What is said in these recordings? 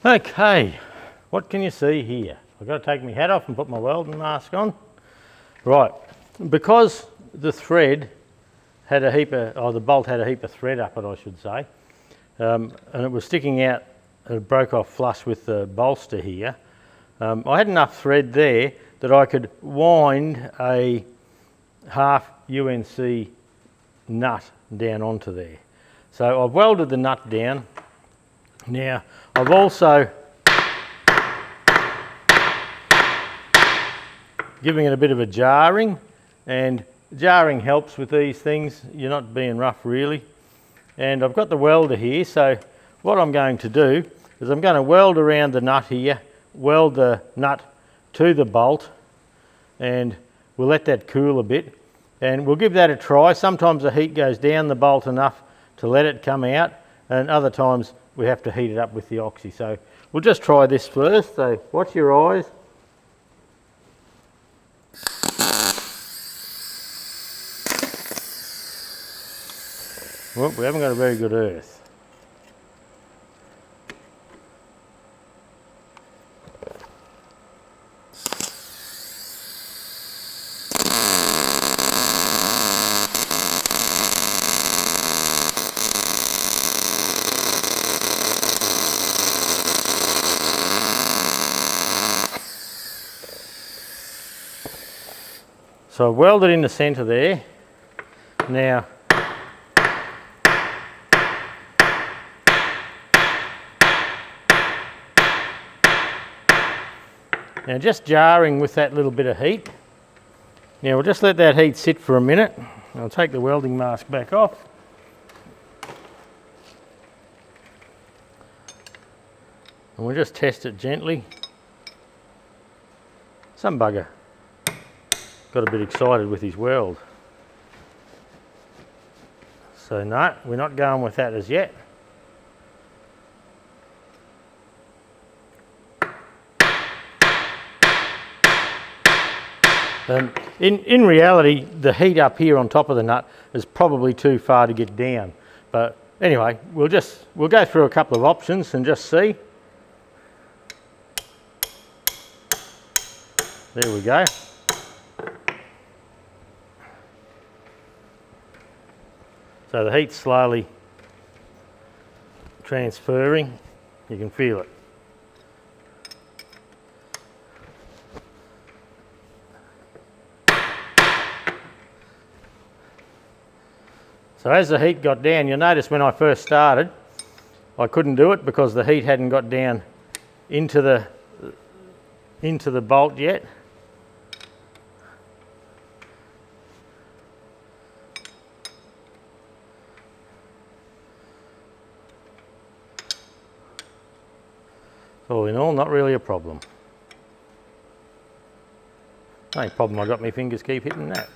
Okay, what can you see here? I've got to take my hat off and put my welding mask on. Right, because the thread had a heap of, or the bolt had a heap of thread up it, I should say, and it was sticking out, it broke off flush with the bolster here. I had enough thread there that I could wind a half UNC nut down onto there. So I've welded the nut down. Now I've also giving it a bit of a jarring, and jarring helps with these things. You're not being rough really. And I've got the welder here, so what I'm going to do is I'm going to weld around the nut here, weld the nut to the bolt, and we'll let that cool a bit, and we'll give that a try. Sometimes the heat goes down the bolt enough to let it come out, and other times we have to heat it up with the oxy. So we'll just try this first, so watch your eyes. Well, we haven't got a very good earth. So I've welded in the centre there. Now just jarring with that little bit of heat. Now we'll just let that heat sit for a minute. I'll take the welding mask back off. And we'll just test it gently. Some bugger got a bit excited with his weld. So no, we're not going with that as yet. In reality, the heat up here on top of the nut is probably too far to get down. But anyway, we'll go through a couple of options and just see. There we go. So the heat's slowly transferring. You can feel it. So as the heat got down, you'll notice when I first started, I couldn't do it because the heat hadn't got down into the bolt yet. All in all, not really a problem. Only problem I got, my fingers keep hitting that.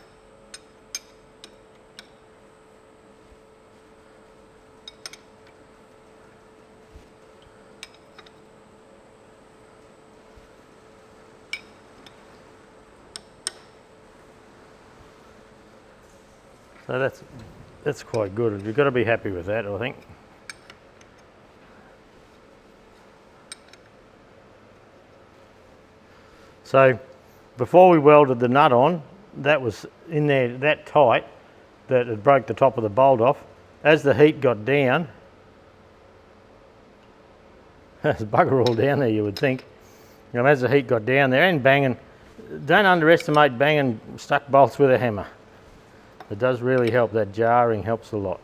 So that's quite good. You've got to be happy with that, I think. So before we welded the nut on, that was in there that tight that it broke the top of the bolt off. As the heat got down, there's bugger all down there, you would think. You know, as the heat got down there, and banging, don't underestimate banging stuck bolts with a hammer. It does really help. That jarring helps a lot.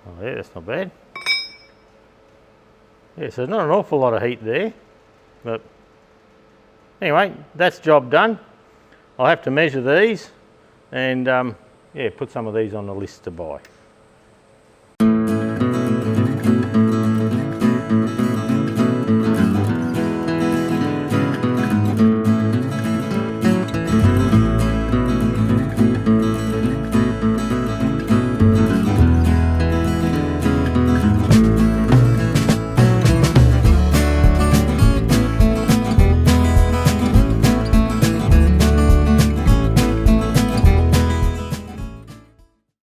Oh yeah, that's not bad. Yeah, so there's not an awful lot of heat there, but anyway, that's job done. I'll have to measure these and yeah, put some of these on the list to buy.